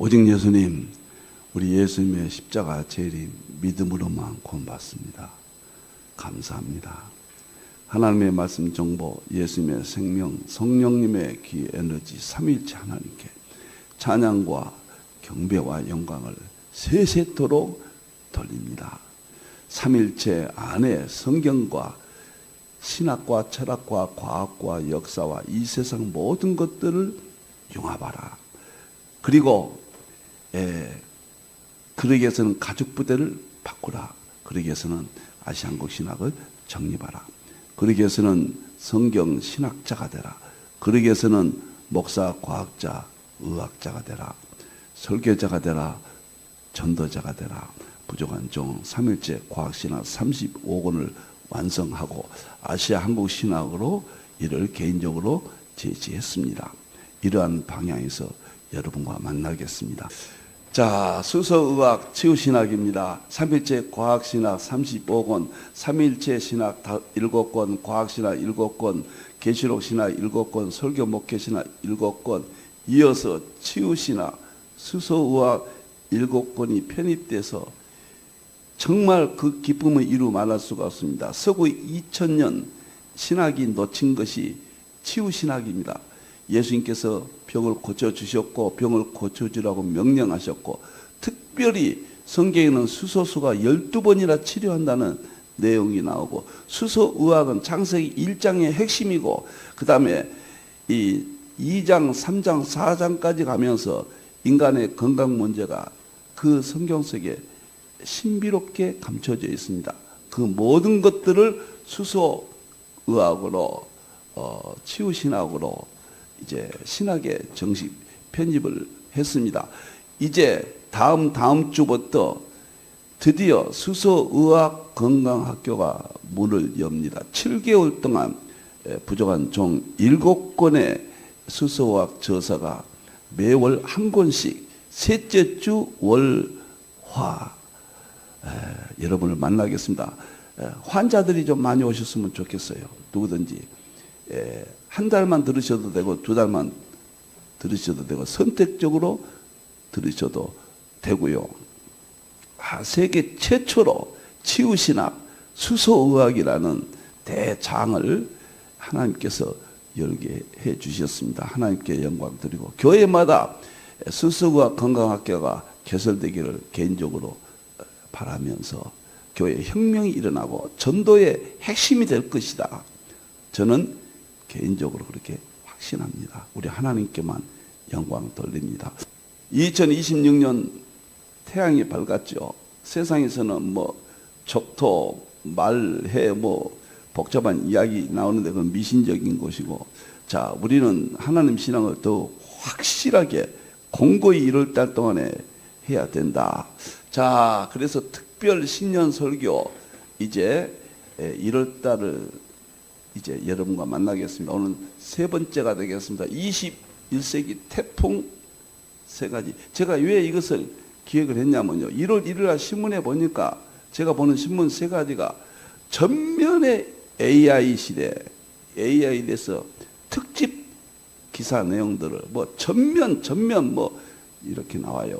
오직 예수님, 우리 예수님의 십자가 재림 믿음으로만 구원받습니다. 감사합니다. 하나님의 말씀 정보, 예수님의 생명, 성령님의 귀 에너지, 삼위일체 하나님께 찬양과 경배와 영광을 세세토록 돌립니다. 삼위일체 안에 성경과 신학과 철학과 과학과 역사와 이 세상 모든 것들을 융합하라. 그리고 그러기 위해서는 가죽부대를 바꾸라. 그러기 위해서는 아시안국 신학을 정립하라. 그러기 위해서는 성경 신학자가 되라. 그러기 위해서는 목사, 과학자, 의학자가 되라. 설교자가 되라. 전도자가 되라. 부족한 종 삼일째 과학신학 35권을 완성하고 아시아 한국 신학으로 이를 개인적으로 제시했습니다. 이러한 방향에서 여러분과 만나겠습니다. 자, 수서의학 치유신학입니다. 삼일체 과학신학 35권, 삼일체 신학 7권, 과학신학 7권, 계시록신학 7권, 설교목회신학 7권, 이어서 치유신학, 수서의학 7권이 편입돼서 정말 그 기쁨을 이루 말할 수가 없습니다. 서구 2000년 신학이 놓친 것이 치유신학입니다. 예수님께서 병을 고쳐주셨고 병을 고쳐주라고 명령하셨고 특별히 성경에는 수소수가 12번이나 치료한다는 내용이 나오고 수소의학은 창세기 1장의 핵심이고 그 다음에 이 2장, 3장, 4장까지 가면서 인간의 건강 문제가 그 성경 속에 신비롭게 감춰져 있습니다. 그 모든 것들을 수소의학으로 치유신학으로 이제 신학에 정식 편입을 했습니다. 이제 다음 주부터 드디어 수소의학 건강학교가 문을 엽니다. 7개월 동안 부족한 종 7권의 수소의학 저서가 매월 한 권씩 셋째 주 월화 여러분을 만나겠습니다. 환자들이 좀 많이 오셨으면 좋겠어요. 누구든지 한 달만 들으셔도 되고 두 달만 들으셔도 되고 선택적으로 들으셔도 되고요. 세계 최초로 치유신학 수소의학이라는 대장을 하나님께서 열게 해 주셨습니다. 하나님께 영광 드리고 교회마다 수소의학 건강학교가 개설되기를 개인적으로 바라면서 교회에 혁명이 일어나고 전도의 핵심이 될 것이다. 저는 개인적으로 그렇게 확신합니다. 우리 하나님께만 영광 돌립니다. 2026년 태양이 밝았죠. 세상에서는 뭐 족토, 말, 해 뭐 복잡한 이야기 나오는데 그건 미신적인 것이고 자 우리는 하나님 신앙을 더 확실하게 공고히 1월 동안에 해야 된다. 자 그래서 특별 신년 설교 이제 1월 달을 이제 여러분과 만나겠습니다. 오늘 세 번째가 되겠습니다. 21세기 태풍 세 가지. 제가 왜 이것을 기획을 했냐면요. 1월 1일 날 신문에 보니까 제가 보는 신문 세 가지가 전면의 AI 시대, AI에 대해서 특집 기사 내용들을 뭐 전면 뭐 이렇게 나와요.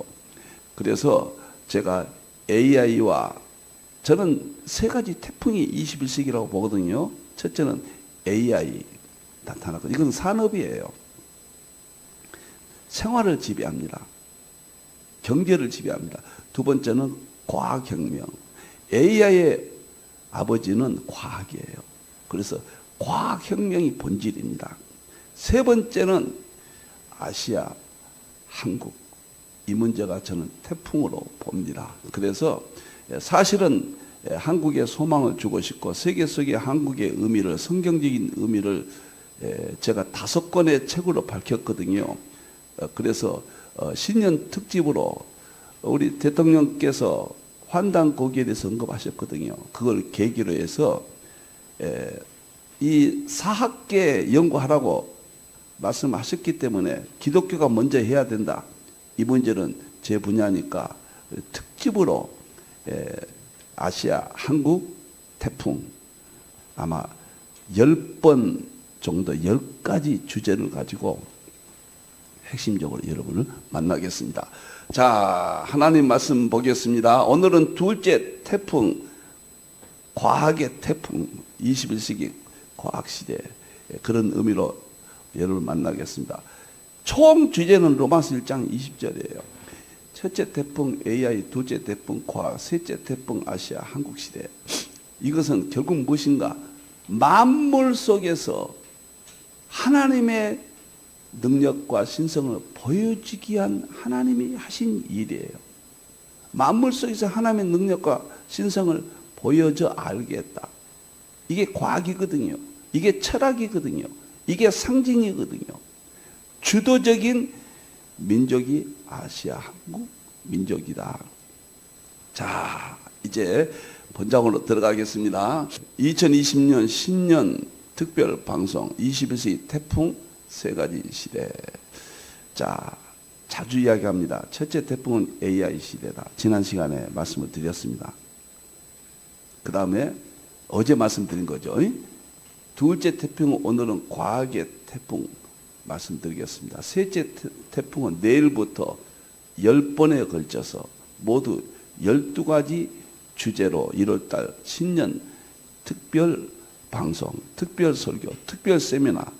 그래서 제가 AI와 저는 세 가지 태풍이 21세기라고 보거든요. 첫째는 AI 나타나고 이건 산업이에요. 생활을 지배합니다. 경제를 지배합니다. 두 번째는 과학혁명. AI의 아버지는 과학이에요. 그래서 과학혁명이 본질입니다. 세 번째는 아시아, 한국. 이 문제가 저는 태풍으로 봅니다. 그래서 사실은 한국에 소망을 주고 싶고 세계 속의 한국의 의미를 성경적인 의미를 제가 5권의 책으로 밝혔거든요. 그래서 신년 특집으로 우리 대통령께서 환단 고기에 대해서 언급하셨거든요. 그걸 계기로 해서 이 사학계 연구하라고 말씀하셨기 때문에 기독교가 먼저 해야 된다. 이 문제는 제 분야니까 특집으로 아시아, 한국, 태풍 아마 10번 정도 10가지 주제를 가지고 핵심적으로 여러분을 만나겠습니다. 자, 하나님 말씀 보겠습니다. 오늘은 둘째 태풍, 과학의 태풍, 21세기 과학시대, 그런 의미로 여러분을 만나겠습니다. 총 주제는 로마서 1장 20절이에요. 첫째 태풍 AI, 둘째 태풍 과학, 셋째 태풍 아시아 한국시대. 이것은 결국 무엇인가? 만물 속에서 하나님의 능력과 신성을 보여주기 위한 하나님이 하신 일이에요. 만물 속에서 하나님의 능력과 신성을 보여줘 알겠다. 이게 과학이거든요. 이게 철학이거든요. 이게 상징이거든요. 주도적인 민족이 아시아 한국 민족이다. 자, 이제 본장으로 들어가겠습니다. 2020년 신년 특별 방송 21세기 태풍 세 가지 시대. 자, 자주 이야기합니다. 첫째 태풍은 AI 시대다. 지난 시간에 말씀을 드렸습니다. 그 다음에 어제 말씀드린 거죠. 둘째 태풍은 오늘은 과학의 태풍 말씀드리겠습니다. 셋째 태풍은 내일부터 10번에 걸쳐서 모두 12가지 주제로 1월달 신년 특별 방송, 특별 설교, 특별 세미나,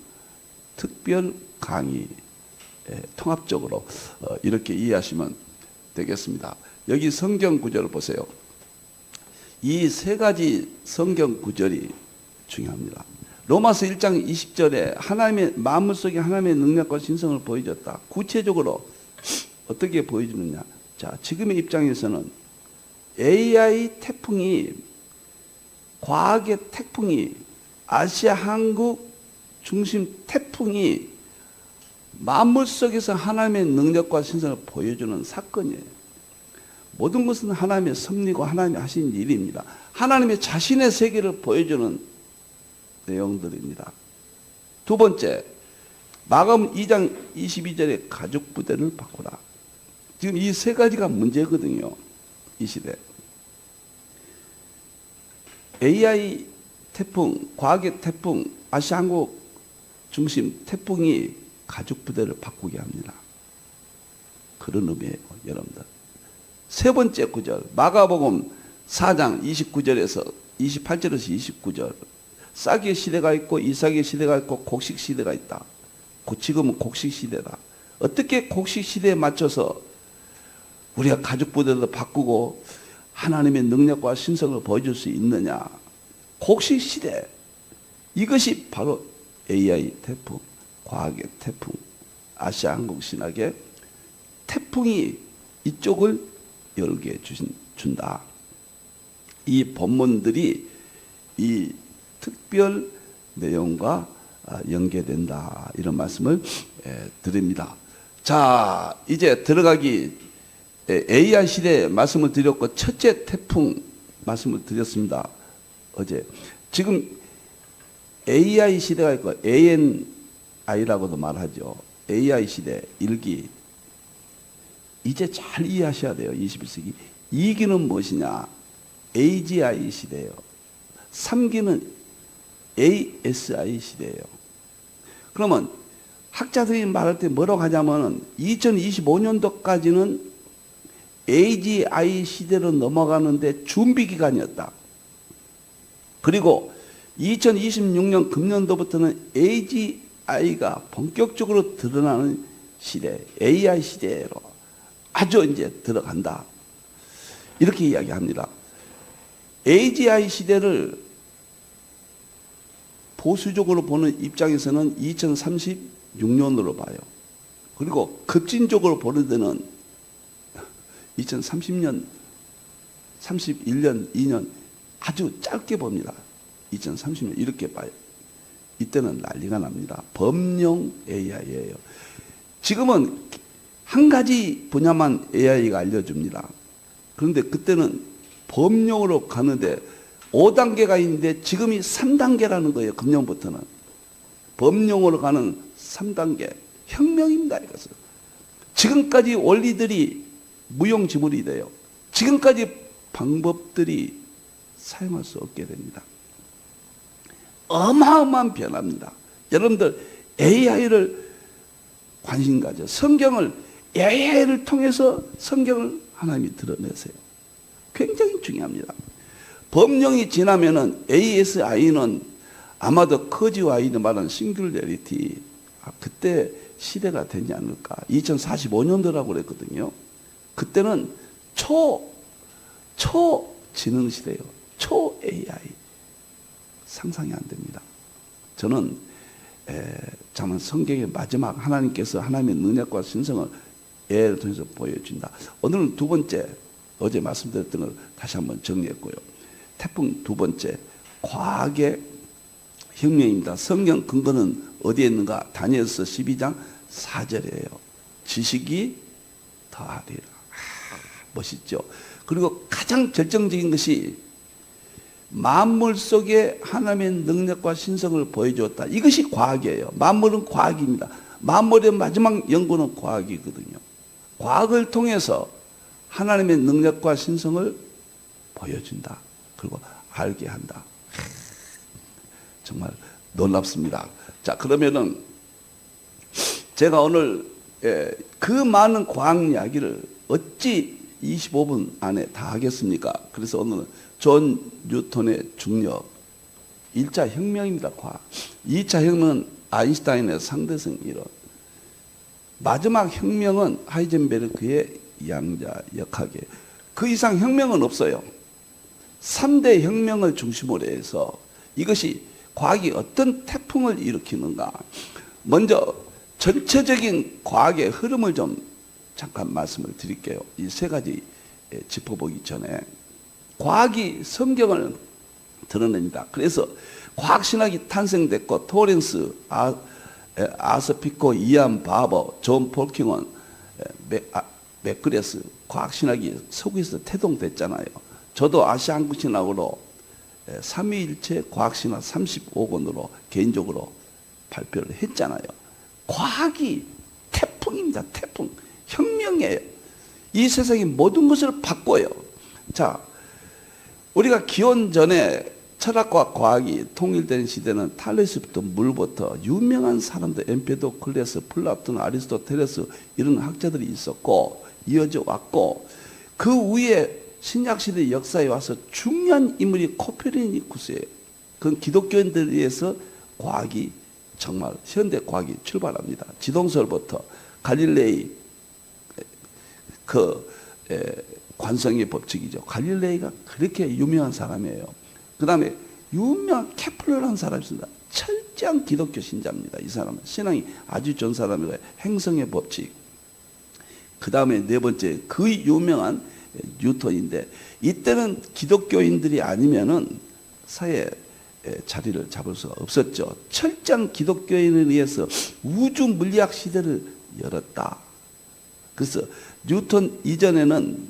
특별 강의 통합적으로 이렇게 이해하시면 되겠습니다. 여기 성경 구절을 보세요. 이 세 가지 성경 구절이 중요합니다. 로마서 1장 20절에 하나님의 마음 속에 하나님의 능력과 신성을 보여줬다. 구체적으로 어떻게 보여주느냐? 자, 지금의 입장에서는 AI 태풍이, 과학의 태풍이, 아시아 한국 중심 태풍이 만물 속에서 하나님의 능력과 신성을 보여주는 사건이에요. 모든 것은 하나님의 섭리고 하나님이 하신 일입니다. 하나님의 자신의 세계를 보여주는 내용들입니다. 두 번째, 마가음 2장 22절에 가족 부대를 바꾸라. 지금 이 세 가지가 문제거든요. 이 시대. AI 태풍, 과학의 태풍, 아시아 한국 중심 태풍이 가족 부대를 바꾸게 합니다. 그런 의미예요, 여러분들. 세 번째 구절, 마가복음 4장 29절에서 28절에서 29절. 싹의 시대가 있고 이삭의 시대가 있고 곡식 시대가 있다. 지금은 곡식 시대다. 어떻게 곡식 시대에 맞춰서 우리가 가족 부대도 바꾸고 하나님의 능력과 신성을 보여줄 수 있느냐? 곡식 시대. 이것이 바로 AI 태풍, 과학의 태풍, 아시아 한국 신학의 태풍이 이쪽을 열게 준다. 이 본문들이 이 특별 내용과 연계된다. 이런 말씀을 드립니다. 자, 이제 들어가기 AI 시대 말씀을 드렸고 첫째 태풍 말씀을 드렸습니다. 어제. 지금 AI 시대가 있고 ANI라고도 말하죠. AI 시대 1기. 이제 잘 이해하셔야 돼요. 21세기. 2기는 무엇이냐? AGI 시대예요. 3기는 ASI 시대예요. 그러면 학자들이 말할 때 뭐라고 하냐면 2025년도까지는 AGI 시대로 넘어가는데 준비 기간이었다. 그리고 2026년 금년도부터는 AGI가 본격적으로 드러나는 시대, AI 시대로 아주 이제 들어간다. 이렇게 이야기합니다. AGI 시대를 보수적으로 보는 입장에서는 2036년으로 봐요. 그리고 급진적으로 보는 데는 2030년, 31년, 2년 아주 짧게 봅니다. 2030년 이렇게 봐요. 이때는 난리가 납니다. 범용 AI예요. 지금은 한 가지 분야만 AI가 알려줍니다. 그런데 그때는 범용으로 가는데 5단계가 있는데 지금이 3단계라는 거예요. 금년부터는. 범용으로 가는 3단계. 혁명입니다. 이것은. 지금까지 원리들이 무용지물이 돼요. 지금까지 방법들이 사용할 수 없게 됩니다. 어마어마한 변화입니다. 여러분들 AI를 관심 가져. 성경을 AI를 통해서 성경을 하나님이 드러내세요. 굉장히 중요합니다. 법령이 지나면은 ASI는 아마도 커지와이드 말하는 싱귤레리티, 그때 시대가 되지 않을까. 2045년도라고 그랬거든요. 그때는 초지능 시대예요. 초 AI. 상상이 안 됩니다. 저는 정말 성경의 마지막 하나님께서 하나님의 능력과 신성을 AI를 통해서 보여준다. 오늘은 두 번째, 어제 말씀드렸던 걸 다시 한번 정리했고요. 태풍 두 번째, 과학의 혁명입니다. 성경 근거는 어디에 있는가? 다니엘서 12장 4절이에요. 지식이 더하리라. 멋있죠? 그리고 가장 결정적인 것이 만물 속에 하나님의 능력과 신성을 보여주었다. 이것이 과학이에요. 만물은 과학입니다. 만물의 마지막 연구는 과학이거든요. 과학을 통해서 하나님의 능력과 신성을 보여준다. 그리고 알게 한다. 정말 놀랍습니다. 자, 그러면은 제가 오늘 그 많은 과학 이야기를 어찌 25분 안에 다 하겠습니까? 그래서 오늘은 존 뉴턴의 중력, 1차 혁명입니다. 과학. 2차 혁명은 아인슈타인의 상대성 이론. 마지막 혁명은 하이젠베르크의 양자 역학에. 그 이상 혁명은 없어요. 3대 혁명을 중심으로 해서 이것이 과학이 어떤 태풍을 일으키는가. 먼저 전체적인 과학의 흐름을 좀 잠깐 말씀을 드릴게요. 이 세 가지 짚어보기 전에 과학이 성경을 드러냅니다. 그래서 과학신학이 탄생됐고 토렌스, 아스피코, 이안 바버, 존 폴킹원, 맥그레스 과학신학이 서구에서 태동됐잖아요. 저도 아시아 한국신학으로 삼위일체 과학신학 35권으로 개인적으로 발표를 했잖아요. 과학이 태풍입니다. 태풍. 혁명이에요. 이 세상의 모든 것을 바꿔요. 자, 우리가 기원 전에 철학과 과학이 통일된 시대는 탈레스부터 물부터 유명한 사람들, 엠페도클레스, 플라톤, 아리스토텔레스 이런 학자들이 있었고 이어져 왔고, 그 위에 신약시대 역사에 와서 중요한 인물이 코페르니쿠스예요. 그건 기독교인들에 의해서 과학이 정말 현대 과학이 출발합니다. 지동설부터 갈릴레이 관성의 법칙이죠. 갈릴레이가 그렇게 유명한 사람이에요. 그 다음에 유명한 케플러라는 사람이 있습니다. 철저한 기독교 신자입니다. 이 사람은 신앙이 아주 좋은 사람이고 행성의 법칙. 그 다음에 네 번째 그 유명한 뉴턴인데, 이때는 기독교인들이 아니면은 사회에 자리를 잡을 수가 없었죠. 철저한 기독교인에 의해서 우주 물리학 시대를 열었다. 그래서 뉴턴 이전에는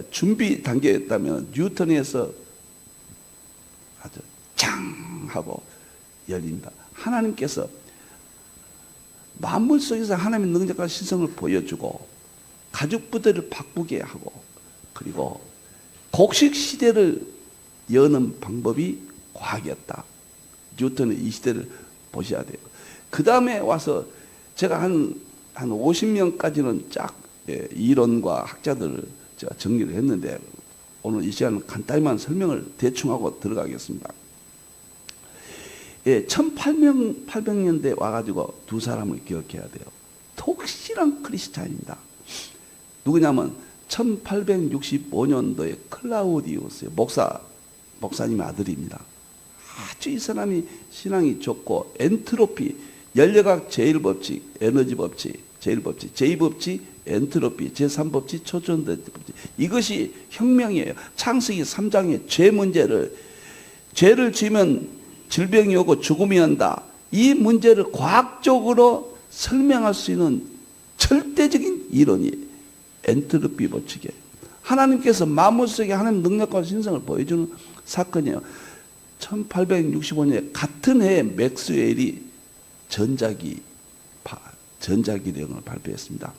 준비 단계였다면 뉴턴에서 아주 짱 하고 열린다. 하나님께서 만물 속에서 하나님의 능력과 신성을 보여주고 가죽 부대를 바꾸게 하고, 그리고 곡식 시대를 여는 방법이 과학이었다. 뉴턴의 이 시대를 보셔야 돼요. 그 다음에 와서 제가 한 50명까지는 쫙 이론과 학자들을 제가 정리를 했는데, 오늘 이 시간은 간단히만 설명을 대충 하고 들어가겠습니다. 1800년대 와가지고 두 사람을 기억해야 돼요. 독실한 크리스찬입니다. 누구냐면 1865년도에 클라우디우스 목사님의 아들입니다. 아주 이 사람이 신앙이 좋고 엔트로피, 연력학 제1법칙, 에너지 법칙, 제1법칙, 제2법칙, 엔트로피, 제3법칙, 초전대법칙. 이것이 혁명이에요. 창세기 3장의 죄 문제를, 죄를 지으면 질병이 오고 죽음이 온다. 이 문제를 과학적으로 설명할 수 있는 절대적인 이론이 엔트로피 법칙이에요. 하나님께서 만물 속에 하나님 능력과 신성을 보여주는 사건이에요. 1865년에 같은 해에 맥스웰이 전자기력을 발표했습니다.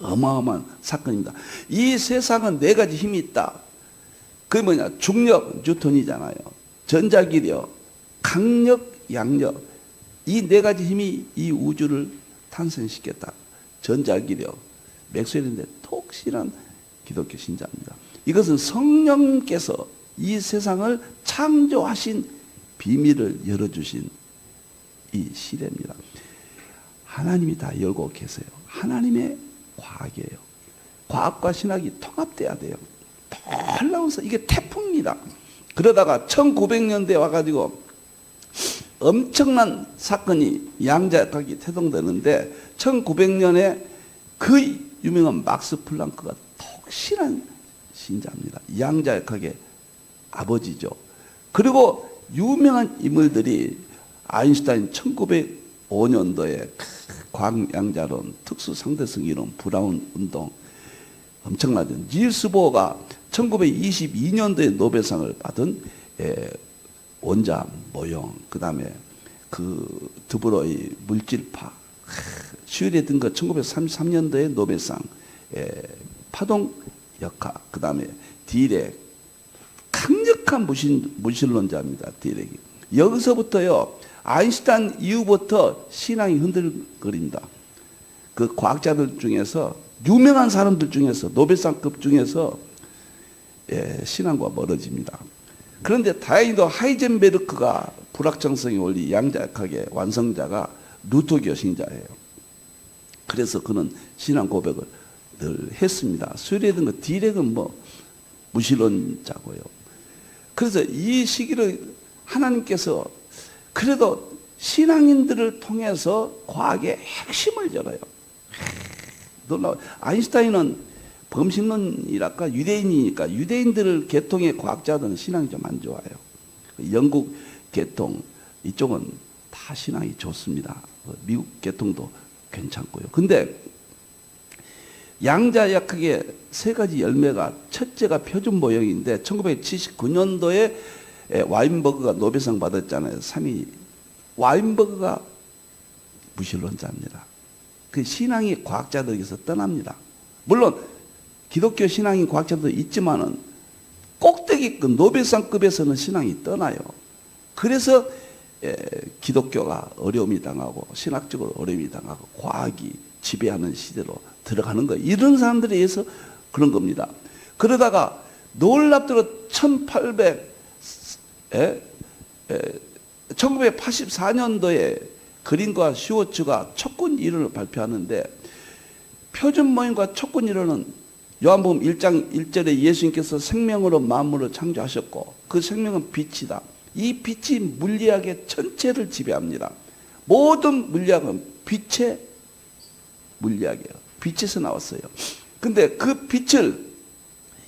어마어마한 사건입니다. 이 세상은 네 가지 힘이 있다. 그게 뭐냐? 중력, 뉴턴이잖아요. 전자기력, 강력, 양력. 이 네 가지 힘이 이 우주를 탄생시켰다. 전자기력, 맥스웰인데 독실한 기독교 신자입니다. 이것은 성령께서 이 세상을 창조하신 비밀을 열어주신 이 시대입니다. 하나님이 다 열고 계세요. 하나님의 과학이에요. 과학과 신학이 통합돼야 돼요. 놀라워서 이게 태풍입니다. 그러다가 1900년대에 와가지고 엄청난 사건이 양자역학이 태동되는데 1900년에 그 유명한 막스 플랑크가 독실한 신자입니다. 양자역학의 아버지죠. 그리고 유명한 인물들이 아인슈타인 1905년도에 광양자론, 특수상대성 이론, 브라운 운동 엄청나죠. 니일스 보어가 1922년도에 노벨상을 받은 원자 모형, 그 다음에 그 드브로이 물질파, 슈리에 든 거 1933년도에 노벨상, 파동 역학, 그 다음에 디렉, 강력한 무신론자입니다. 디렉이. 여기서부터요, 아인슈타인 이후부터 신앙이 흔들거립니다. 그 과학자들 중에서, 유명한 사람들 중에서, 노벨상급 중에서 신앙과 멀어집니다. 그런데 다행히도 하이젠베르크가 불확정성의 원리 양자역학의 완성자가 루터교 신자예요. 그래서 그는 신앙 고백을 늘 했습니다. 스웨덴 거 디렉은 무신론자고요. 그래서 이 시기를 하나님께서 그래도 신앙인들을 통해서 과학의 핵심을 열어요. 놀라워요. 아인슈타인은 범신론이랄까 유대인이니까 유대인들 계통의 과학자들은 신앙이 좀 안 좋아요. 영국 계통 이쪽은 다 신앙이 좋습니다. 미국 계통도 괜찮고요. 근데 양자역학의 세 가지 열매가 첫째가 표준 모형인데 1979년도에 와인버그가 노벨상 받았잖아요. 3위. 와인버그가 무신론자입니다. 그 신앙이 과학자들에게서 떠납니다. 물론 기독교 신앙인 과학자도 있지만은 꼭대기급 노벨상급에서는 신앙이 떠나요. 그래서 기독교가 어려움이 당하고 신학적으로 어려움이 당하고 과학이 지배하는 시대로 들어가는 거예요. 이런 사람들에 의해서 그런 겁니다. 그러다가 놀랍도록 1984년도에 그린과 슈워츠가 촉군 이론을 발표하는데 표준 모형과 촉군 이론은 요한복음 1장 1절에 예수님께서 생명으로 만물을 창조하셨고 그 생명은 빛이다. 이 빛이 물리학의 전체를 지배합니다. 모든 물리학은 빛의 물리학이에요. 빛에서 나왔어요. 근데 그 빛을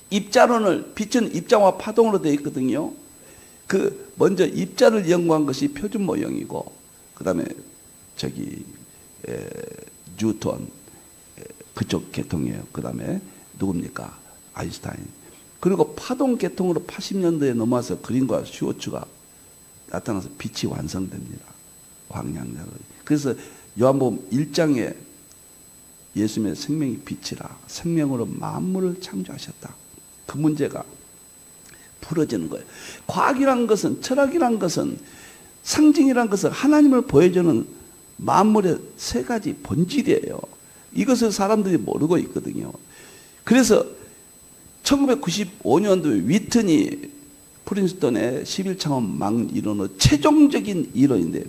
빛은 입자와 파동으로 되어 있거든요. 그 먼저 입자를 연구한 것이 표준 모형이고 그 다음에 뉴턴 그쪽 계통이에요. 그 다음에 누굽니까? 아인슈타인. 그리고 파동 계통으로 80년대에 넘어와서 그린과 슈워츠가 나타나서 빛이 완성됩니다. 광량자로. 그래서 요한복음 1장에 예수님의 생명이 빛이라 생명으로 만물을 창조하셨다. 그 문제가 풀어지는 거예요. 과학이란 것은 철학이란 것은 상징이란 것은 하나님을 보여주는 만물의 세 가지 본질이에요. 이것을 사람들이 모르고 있거든요. 그래서 1995년도에 위튼이 프린스턴의 11차원 망 이론의 최종적인 이론인데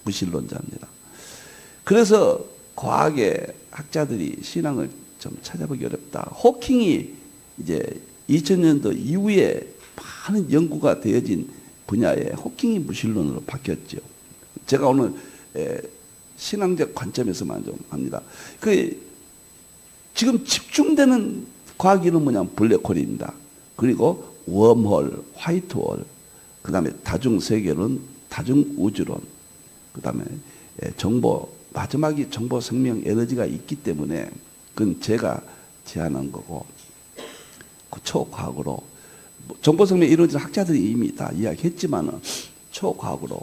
무신론자입니다. 그래서 과학의 학자들이 신앙을 좀 찾아보기 어렵다. 호킹이 이제 2000년도 이후에 많은 연구가 되어진 분야에 호킹이 무신론으로 바뀌었죠. 제가 오늘 신앙적 관점에서만 좀 합니다. 지금 집중되는 과학 이론은 뭐냐면 블랙홀입니다. 그리고 웜홀, 화이트홀, 그 다음에 다중세계론, 다중우주론, 그 다음에 마지막이 정보 생명 에너지가 있기 때문에 그건 제가 제안한 거고 그 초과학으로 정보 생명 이론자 학자들이 이미 다 이야기했지만은 초과학으로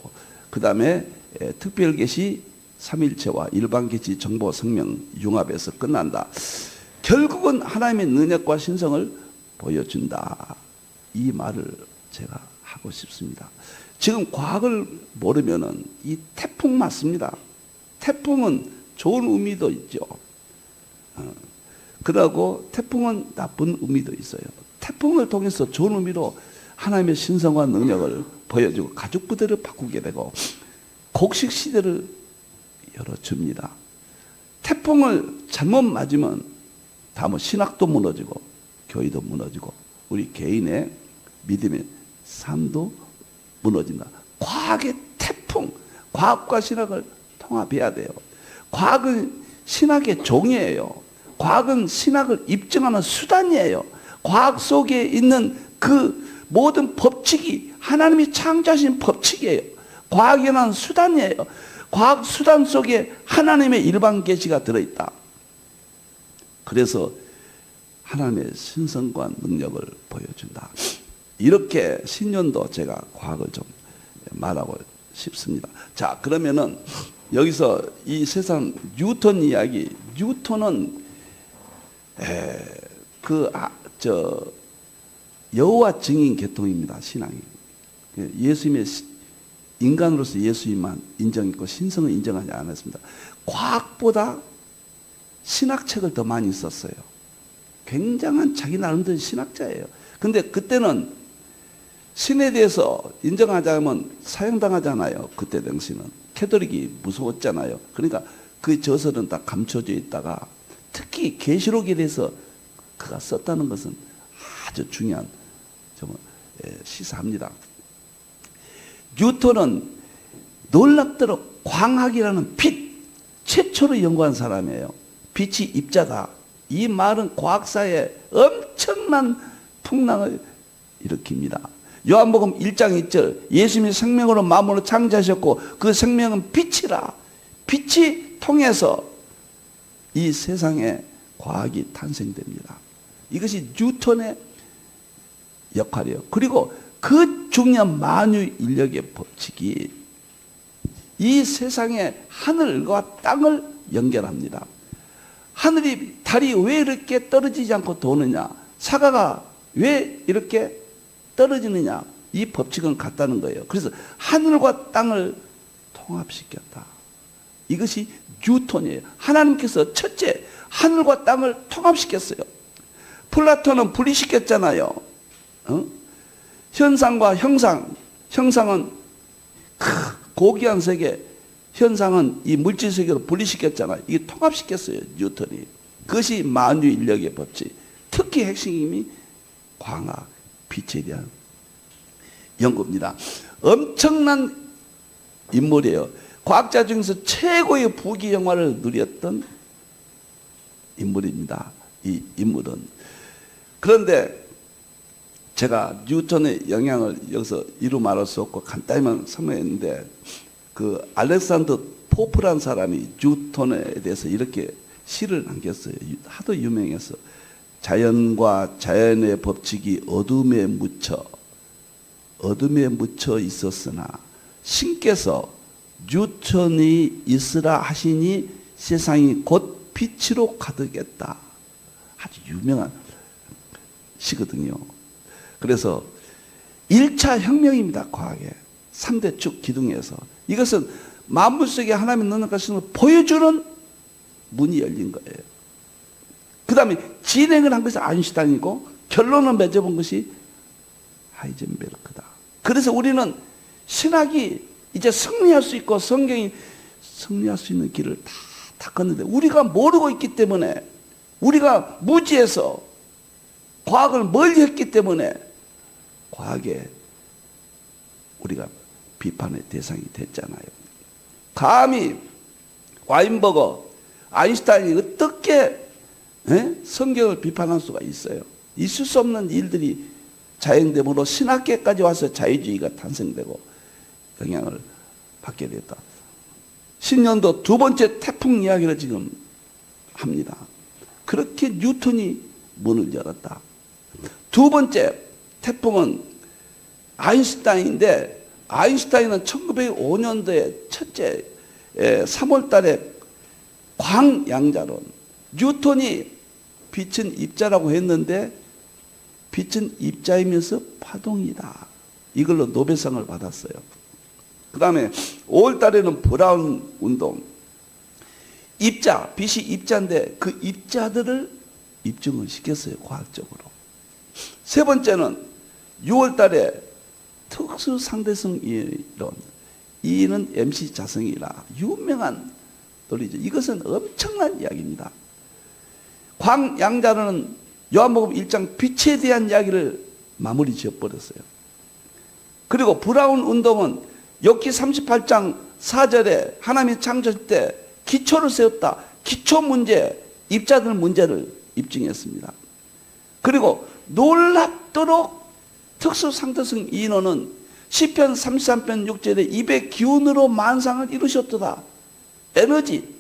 그 다음에 특별계시 3일체와 일반계시 정보 생명 융합에서 끝난다. 결국은 하나님의 능력과 신성을 보여준다. 이 말을 제가 하고 싶습니다. 지금 과학을 모르면은 이 태풍 맞습니다. 태풍은 좋은 의미도 있죠. 그러고 태풍은 나쁜 의미도 있어요. 태풍을 통해서 좋은 의미로 하나님의 신성과 능력을 보여주고 가족 부대를 바꾸게 되고 곡식 시대를 열어줍니다. 태풍을 잘못 맞으면 다 신학도 무너지고 교회도 무너지고 우리 개인의 믿음의 삶도 무너진다. 과학의 태풍, 과학과 신학을 통합해야 돼요. 과학은 신학의 종이에요. 과학은 신학을 입증하는 수단이에요. 과학 속에 있는 그 모든 법칙이 하나님이 창조하신 법칙이에요. 과학이라는 수단이에요. 과학 수단 속에 하나님의 일반 계시가 들어있다. 그래서 하나님의 신성과 능력을 보여준다. 이렇게 신년도 제가 과학을 좀 말하고 싶습니다. 자, 그러면은 여기서 이 세상 뉴턴 이야기, 뉴턴은 여호와 증인 계통입니다. 신앙이. 예수님의 인간으로서 예수님만 인정했고 신성을 인정하지 않았습니다. 과학보다 신학책을 더 많이 썼어요. 굉장한 자기 나름대로 신학자예요. 근데 그때는 신에 대해서 인정하자면 사형당하잖아요. 그때 당시는 캐톨릭이 무서웠잖아요. 그러니까 그 저서는 다 감춰져 있다가 특히 계시록에 대해서 그가 썼다는 것은 아주 중요한 점을 시사합니다. 뉴턴은 놀랍도록 광학이라는 빛 최초로 연구한 사람이에요. 빛이 입자다. 이 말은 과학사에 엄청난 풍랑을 일으킵니다. 요한복음 1장 1절 예수님이 생명으로 마음으로 창조하셨고 그 생명은 빛이라. 빛이 통해서 이 세상에 과학이 탄생됩니다. 이것이 뉴턴의 역할이에요. 그리고 그 중요한 만유인력의 법칙이 이 세상의 하늘과 땅을 연결합니다. 하늘이 달이 왜 이렇게 떨어지지 않고 도느냐, 사과가 왜 이렇게 떨어지느냐, 이 법칙은 같다는 거예요. 그래서 하늘과 땅을 통합시켰다. 이것이 뉴턴이에요. 하나님께서 첫째 하늘과 땅을 통합시켰어요. 플라톤은 분리시켰잖아요. 현상과 형상, 형상은 고귀한 세계, 현상은 이 물질 세계로 분리시켰잖아요. 이게 통합시켰어요, 뉴턴이. 그것이 만유인력의 법칙. 특히 핵심이 광학, 빛에 대한 연구입니다. 엄청난 인물이에요. 과학자 중에서 최고의 부귀영화를 누렸던 인물입니다. 이 인물은. 그런데 제가 뉴턴의 영향을 여기서 이루 말할 수 없고 간단히만 설명했는데 그 알렉산더 포프란 사람이 뉴턴에 대해서 이렇게 시를 남겼어요. 하도 유명해서 자연과 자연의 법칙이 어둠에 묻혀 있었으나 신께서 뉴턴이 있으라 하시니 세상이 곧 빛으로 가득했다. 아주 유명한 시거든요. 그래서 1차 혁명입니다. 과학의 3대 축 기둥에서. 이것은 만물 속에 하나님의 능력과 신을 보여주는 문이 열린 거예요. 그 다음에 진행을 한 것이 아인슈타인이고 결론을 맺어본 것이 하이젠베르크다. 그래서 우리는 신학이 이제 승리할 수 있고 성경이 승리할 수 있는 길을 다 닦았는데 우리가 모르고 있기 때문에, 우리가 무지해서 과학을 멀리 했기 때문에 과학에 우리가 비판의 대상이 됐잖아요. 감히 와인버거, 아인슈타인이 어떻게 성경을 비판할 수가 있어요? 있을 수 없는 일들이 자행됨으로 신학계까지 와서 자유주의가 탄생되고 영향을 받게 됐다. 신년도 두 번째 태풍 이야기를 지금 합니다. 그렇게 뉴턴이 문을 열었다. 두 번째 태풍은 아인슈타인인데, 아인슈타인은 1905년도에 첫째 3월 달에 광양자론, 뉴턴이 빛은 입자라고 했는데 빛은 입자이면서 파동이다. 이걸로 노벨상을 받았어요. 그 다음에 5월 달에는 브라운 운동. 입자, 빛이 입자인데 그 입자들을 입증을 시켰어요, 과학적으로. 세 번째는 6월 달에 특수 상대성 이론, 이는 MC 자성이라 유명한 논리죠. 이것은 엄청난 이야기입니다. 광양자는 요한복음 1장 빛에 대한 이야기를 마무리 지어버렸어요. 그리고 브라운 운동은 욥기 38장 4절에 하나님이 창조할 때 기초를 세웠다. 기초 문제, 입자들 문제를 입증했습니다. 그리고 놀랍도록 특수 상대성 인원은 시편 33편 6절에 입의 기운으로 만상을 이루셨도다. 에너지,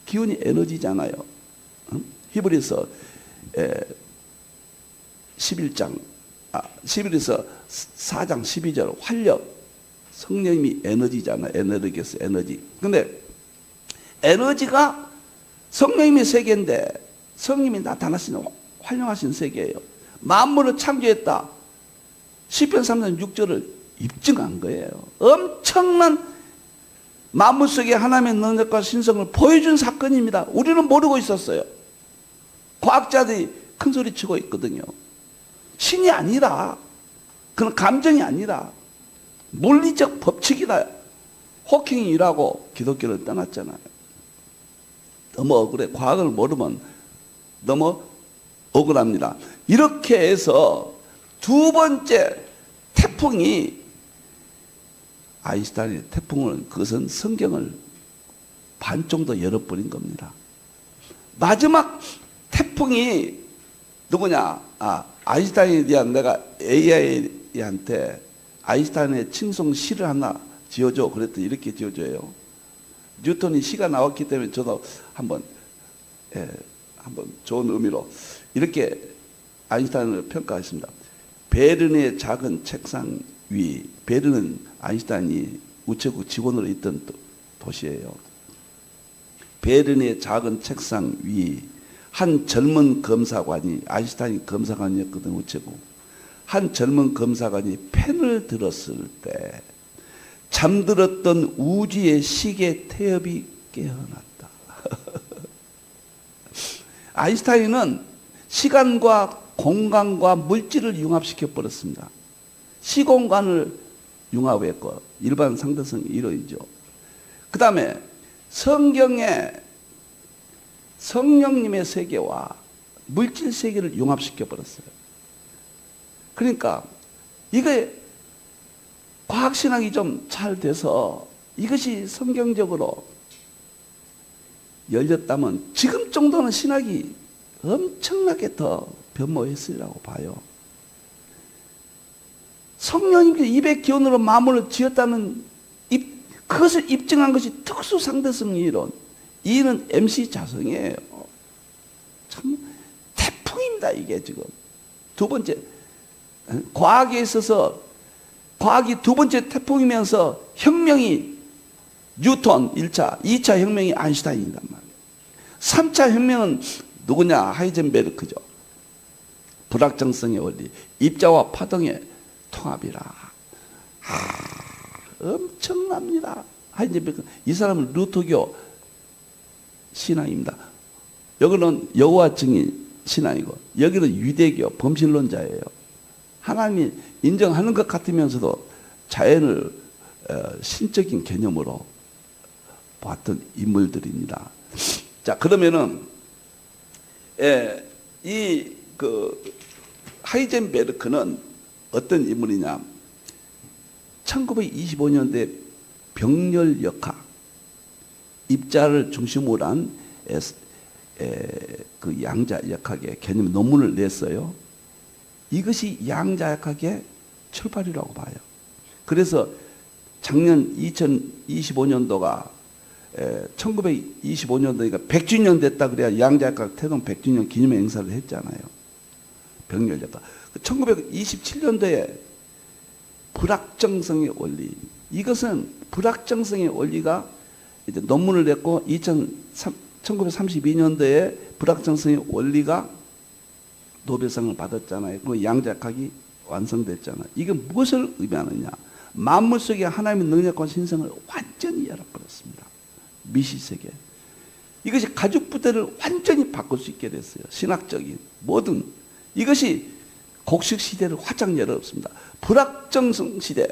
기운이 에너지잖아요. 히브리서 11장 11에서 4장 12절 활력, 성령님이 에너지잖아요. 에너지겠어, 에너지. 근데 에너지가 성령님의 세계인데 성령님이 나타나시는 활용하신 세계예요. 만물을 창조했다. 시편 3장 6절을 입증한 거예요. 엄청난 만물 속에 하나님의 능력과 신성을 보여준 사건입니다. 우리는 모르고 있었어요. 과학자들이 큰 소리 치고 있거든요. 신이 아니라, 그건 감정이 아니라 물리적 법칙이다. 호킹이 일하고 기독교를 떠났잖아요. 너무 억울해. 과학을 모르면 너무 억울합니다. 이렇게 해서 두 번째 태풍이 아인슈타인의 태풍은 그것은 성경을 반 정도 열어버린 겁니다. 마지막 태풍이 누구냐? 아인슈타인에 대한 내가 AI한테 아인슈타인의 칭송 시를 하나 지어줘. 그랬더니 이렇게 지어줘요. 뉴턴이 시가 나왔기 때문에 저도 한번 좋은 의미로 이렇게 아인슈타인을 평가했습니다. 베른의 작은 책상 위, 베른은 아인슈타인이 우체국 직원으로 있던 도시예요. 베른의 작은 책상 위, 한 젊은 검사관이, 아인슈타인이 검사관이었거든, 우체국. 한 젊은 검사관이 펜을 들었을 때 잠들었던 우주의 시계 태엽이 깨어났다. 아인슈타인은 시간과 공간과 물질을 융합시켜 버렸습니다. 시공간을 융합했고 일반 상대성 이론이죠. 그 다음에 성경의 성령님의 세계와 물질 세계를 융합시켜 버렸어요. 그러니까 이게 과학신학이 좀 잘 돼서 이것이 성경적으로 열렸다면 지금 정도는 신학이 엄청나게 더 변모했으리라고 봐요. 성령님께서 입의 기운으로 만물을 지었다는 그것을 입증한 것이 특수상대성 이론. 이는 MC 자성이에요. 참 태풍입니다, 이게 지금. 두 번째, 과학에 있어서 과학이 두 번째 태풍이면서 혁명이 뉴턴 1차, 2차 혁명이 아인슈타인이란 말이에요. 3차 혁명은 누구냐? 하이젠베르크죠. 불확정성의 원리, 입자와 파동의 통합이라. 엄청납니다. 하이젠베르크. 이 사람은 루터교 신앙입니다. 여기는 여호와 증인 신앙이고 여기는 유대교 범신론자예요. 하나님이 인정하는 것 같으면서도 자연을 신적인 개념으로 봤던 인물들입니다. 자, 그러면은 하이젠베르크는 어떤 인물이냐? 1925년대 병렬역학, 입자를 중심으로 한 그 양자역학의 개념 논문을 냈어요. 이것이 양자역학의 출발이라고 봐요. 그래서 작년 2025년도가 1925년도니까 100주년 됐다 그래야 양자역학 태동 100주년 기념 행사를 했잖아요. 병렬역학. 1927년도에 불확정성의 원리. 이것은 불확정성의 원리가 이제 논문을 냈고 1932년도에 불확정성의 원리가 노벨상을 받았잖아요. 그 양자역학이 완성됐잖아요. 이게 무엇을 의미하느냐? 만물 속에 하나님의 능력과 신성을 완전히 열어버렸습니다. 미시세계. 이것이 가죽 부대를 완전히 바꿀 수 있게 됐어요. 신학적인 모든 이것이 곡식 시대를 활짝 열었습니다. 불확정성 시대.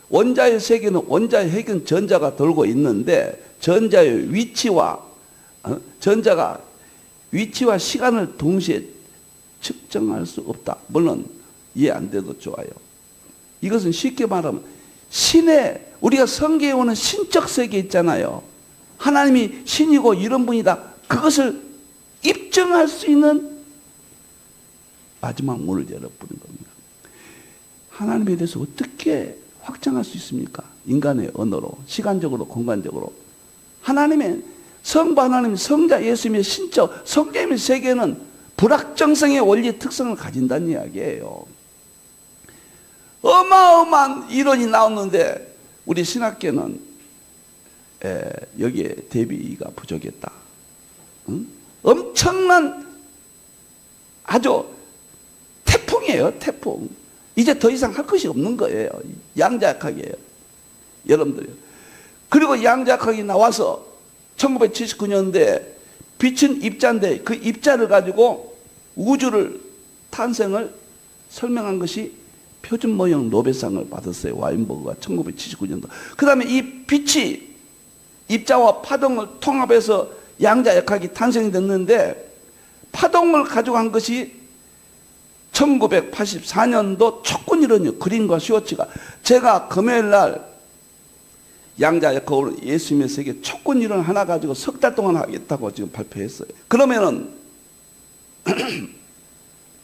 원자의 세계는 원자의 핵은 전자가 돌고 있는데 전자의 위치와 전자가 위치와 시간을 동시에 측정할 수 없다. 물론 이해 안 돼도 좋아요. 이것은 쉽게 말하면 신의 우리가 성경에 오는 신적 세계 있잖아요. 하나님이 신이고 이런 분이다. 그것을 입증할 수 있는 마지막 문을 열어버린 겁니다. 하나님에 대해서 어떻게 확정할 수 있습니까? 인간의 언어로, 시간적으로, 공간적으로. 하나님의 성부 하나님, 성자 예수님의 신적, 성경의 세계는 불확정성의 원리 특성을 가진다는 이야기예요. 어마어마한 이론이 나오는데 우리 신학계는 여기에 대비가 부족했다. 응? 엄청난 아주 태풍이에요, 태풍. 이제 더 이상 할 것이 없는 거예요. 양자역학이에요. 여러분들요. 그리고 양자역학이 나와서 1979년도에 빛은 입자인데 그 입자를 가지고 우주를 탄생을 설명한 것이 표준 모형 노벨상을 받았어요. 와인버그가 1979년도. 그 다음에 이 빛이 입자와 파동을 통합해서 양자역학이 탄생이 됐는데 파동을 가지고 한 것이 1984년도 촉군 이론이요. 그린과 스워츠가. 제가 금요일 날 양자역학으로 예수님의 세계 촉군 이론 하나 가지고 석 달 동안 하겠다고 지금 발표했어요. 그러면은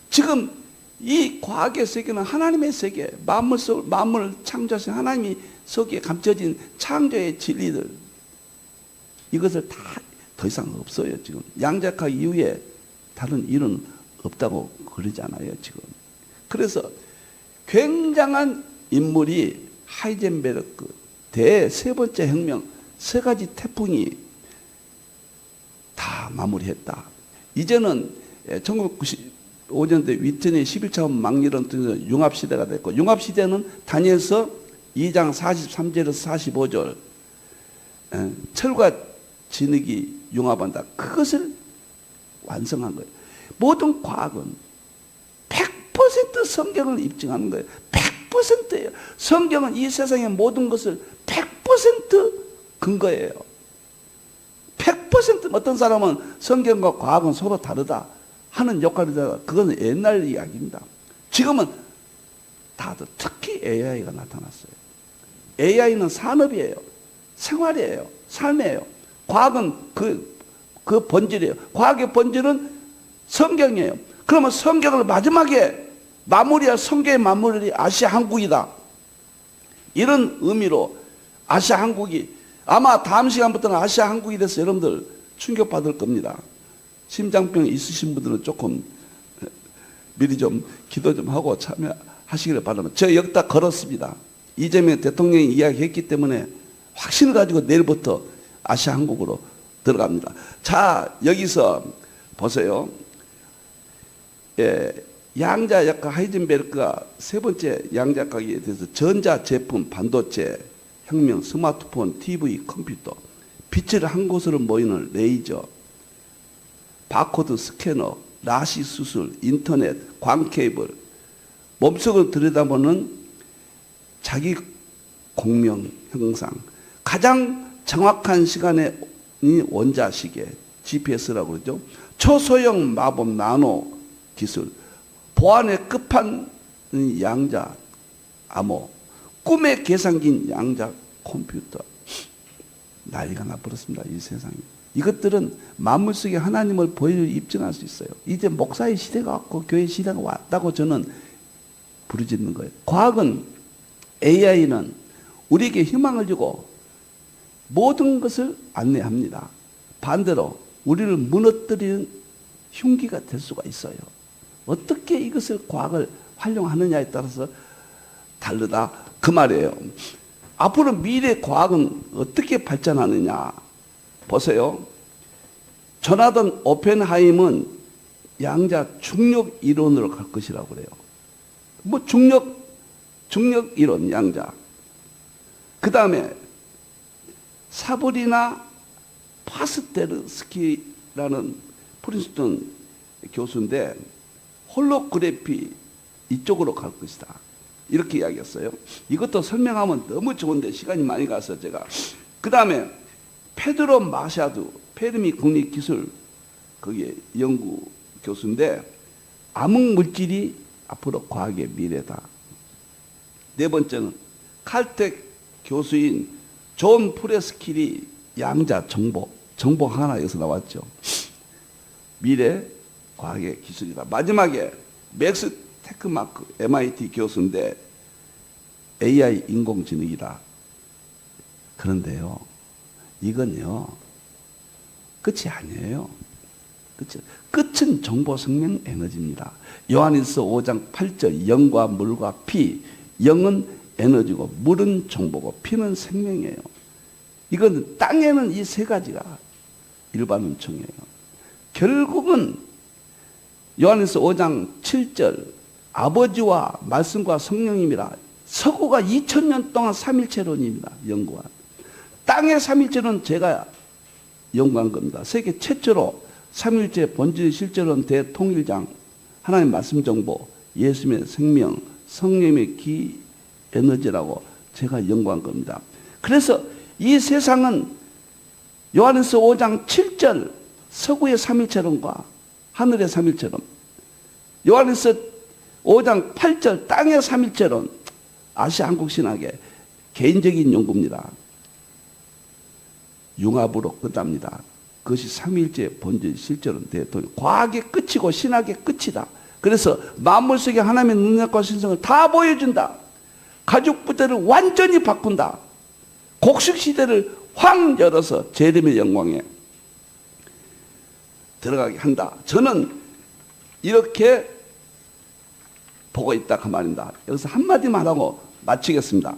지금 이 과학의 세계는 하나님의 세계, 만물을 창조하신 하나님이 속에 감춰진 창조의 진리들, 이것을 다 더 이상 없어요. 지금 양자역학 이후에 다른 이론 없다고 그러잖아요. 지금. 그래서 굉장한 인물이 하이젠베르크 세 번째 혁명, 세 가지 태풍이 다 마무리했다. 이제는 1995년도에 위튼의 11차원 망리론 통해서 융합시대가 됐고, 융합시대는 다니엘서 2장 43절에서 45절 철과 진흙이 융합한다. 그것을 완성한 거예요. 모든 과학은 100% 성경을 입증하는 거예요. 100%예요. 성경은 이 세상의 모든 것을 100% 근거예요. 100% 어떤 사람은 성경과 과학은 서로 다르다 하는 역할이다가 그건 옛날 이야기입니다. 지금은 다들 특히 AI가 나타났어요. AI는 산업이에요. 생활이에요. 삶이에요. 과학은 그 본질이에요. 과학의 본질은 성경이에요. 그러면 성경을 마지막에 마무리할 성경의 마무리 아시아 한국이다. 이런 의미로 아시아 한국이 아마 다음 시간부터는 아시아 한국이 돼서 여러분들 충격받을 겁니다. 심장병 있으신 분들은 조금 미리 좀 기도 좀 하고 참여하시기를 바랍니다. 제가 여기다 걸었습니다. 이재명 대통령이 이야기했기 때문에 확신을 가지고 내일부터 아시아 한국으로 들어갑니다. 자, 여기서 보세요. 양자역학 하이젠베르크가 세 번째 양자역학에 대해서 전자제품, 반도체, 혁명, 스마트폰, TV, 컴퓨터, 빛을 한 곳으로 모이는 레이저, 바코드 스캐너, 라시 수술, 인터넷, 광케이블, 몸속을 들여다보는 자기 공명 형상, 가장 정확한 시간에 원자시계, GPS라고 그러죠. 초소형 마법 나노 기술, 보안의 끝판 양자 암호, 꿈의 계산기인 양자 컴퓨터. 난리가 나버렸습니다. 이 세상이. 이것들은 만물 속에 하나님을 보여 입증할 수 있어요. 이제 목사의 시대가 왔고 교회 시대가 왔다고 저는 부르짖는 거예요. 과학은, AI는 우리에게 희망을 주고 모든 것을 안내합니다. 반대로 우리를 무너뜨리는 흉기가 될 수가 있어요. 어떻게 이것을 과학을 활용하느냐에 따라서 다르다 그 말이에요. 앞으로 미래 과학은 어떻게 발전하느냐 보세요. 조나단 오펜하임은 양자 중력 이론으로 갈 것이라고 그래요. 뭐 중력 이론 양자. 그 다음에 사브리나 파스테르스키라는 프린스턴 교수인데 홀로그래피 이쪽으로 갈 것이다. 이렇게 이야기했어요. 이것도 설명하면 너무 좋은데 시간이 많이 가서 제가. 그 다음에 페드로 마샤두 페르미 국립기술 거기에 연구 교수인데 암흑물질이 앞으로 과학의 미래다. 네 번째는 칼텍 교수인 존 프레스킬이 양자 정보 하나 여기서 나왔죠. 미래 과학의 기술이다. 마지막에 맥스 테크마크 MIT 교수인데 AI 인공지능이다. 그런데요, 이건요 끝이 아니에요. 끝은 정보 생명 에너지입니다. 요한일서 5장 8절 영과 물과 피, 영은 에너지고 물은 정보고 피는 생명이에요. 이건 땅에는 이 세 가지가 일반 은총이에요. 결국은 요한일서 5장 7절 아버지와 말씀과 성령님이라. 서구가 2000년 동안 삼일체론입니다. 연구한 땅의 삼일체론 제가 연구한 겁니다. 세계 최초로 삼일체 본질 실제론 대통일장, 하나님 말씀 정보, 예수님의 생명, 성령의 기 에너지라고 제가 연구한 겁니다. 그래서 이 세상은 요한일서 5장 7절 서구의 삼일체론과 하늘의 삼일체론, 요한일서 5장 8절 땅의 삼일체론, 아시아 한국 신학의 개인적인 연구입니다. 융합으로 끝납니다. 그것이 삼위일체 본질 실제론 대통령. 과학의 끝이고 신학의 끝이다. 그래서 만물 속에 하나님의 능력과 신성을 다 보여준다. 가죽 부대를 완전히 바꾼다. 곡식 시대를 확 열어서 재림의 영광에 들어가게 한다. 저는 이렇게 보고 있다 그 말입니다. 여기서 한마디만 하고 마치겠습니다.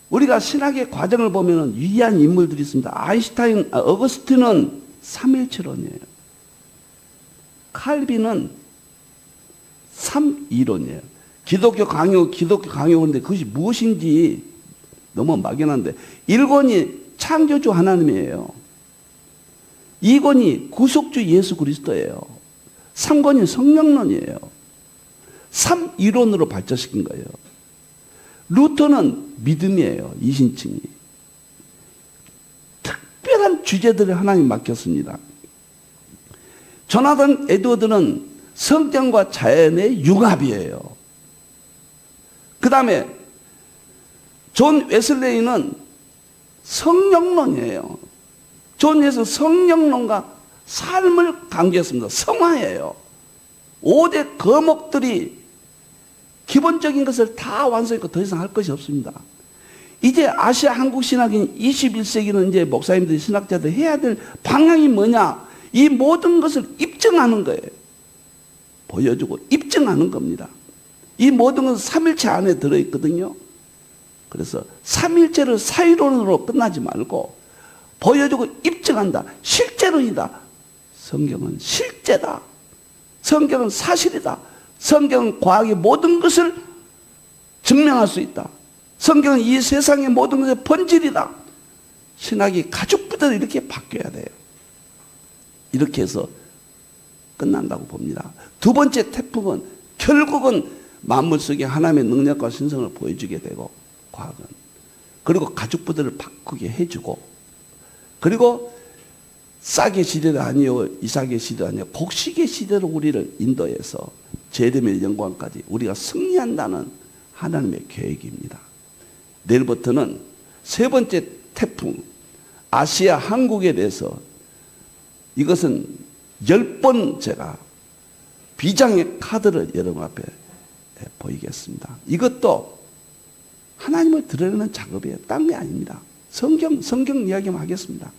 우리가 신학의 과정을 보면 위대한 인물들이 있습니다. 아인슈타인, 어거스틴은 삼일체론이에요. 칼빈은 삼이론이에요. 기독교 강요인데 그것이 무엇인지 너무 막연한데, 1권이 창조주 하나님이에요. 2권이 구속주 예수 그리스도예요. 3권이 성령론이에요. 삼이론으로 발전시킨 거예요. 루터는 믿음이에요. 이신층이. 특별한 주제들을 하나님 맡겼습니다. 조나단 에드워드는 성경과 자연의 융합이에요. 그 다음에 존 웨슬레이는 성령론이에요. 존 웨슬레이는 성령론과 삶을 강조했습니다. 성화예요. 5대 거목들이 기본적인 것을 다 완성했고 더 이상 할 것이 없습니다. 이제 아시아 한국 신학인 21세기는 이제 목사님들, 신학자들 해야 될 방향이 뭐냐? 이 모든 것을 입증하는 거예요. 보여주고 입증하는 겁니다. 이 모든 것은 삼일체 안에 들어있거든요. 그래서 삼일체를 사이론으로 끝나지 말고 보여주고 입증한다. 실제론이다. 성경은 실제다. 성경은 사실이다. 성경은 과학의 모든 것을 증명할 수 있다. 성경은 이 세상의 모든 것의 본질이다. 신학이 가죽부터 이렇게 바뀌어야 돼요. 이렇게 해서 끝난다고 봅니다. 두 번째 태풍은 결국은 만물 속에 하나님의 능력과 신성을 보여주게 되고, 과학은 그리고 가죽부들을 바꾸게 해주고, 그리고 싹의 시대가 아니요 이삭의 시대가 아니요 곡식의 시대로 우리를 인도해서 재림의 영광까지 우리가 승리한다는 하나님의 계획입니다. 내일부터는 세 번째 태풍 아시아 한국에 대해서, 이것은 10번 제가 비장의 카드를 여러분 앞에 보이겠습니다. 이것도 하나님을 드러내는 작업이에요. 딴 게 아닙니다. 성경 이야기만 하겠습니다.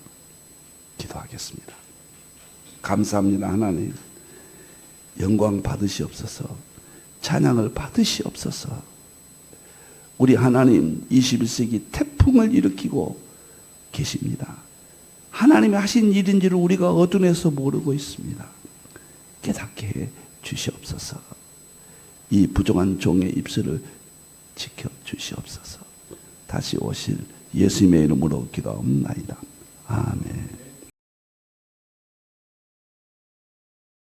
기도하겠습니다. 감사합니다. 하나님, 영광 받으시옵소서. 찬양을 받으시옵소서. 우리 하나님 21세기 태풍을 일으키고 계십니다. 하나님이 하신 일인지를 우리가 어둠에서 모르고 있습니다. 깨닫게 해 주시옵소서. 이 부정한 종의 입술을 지켜 주시옵소서. 다시 오실 예수님의 이름으로 기도하옵나이다. 아멘.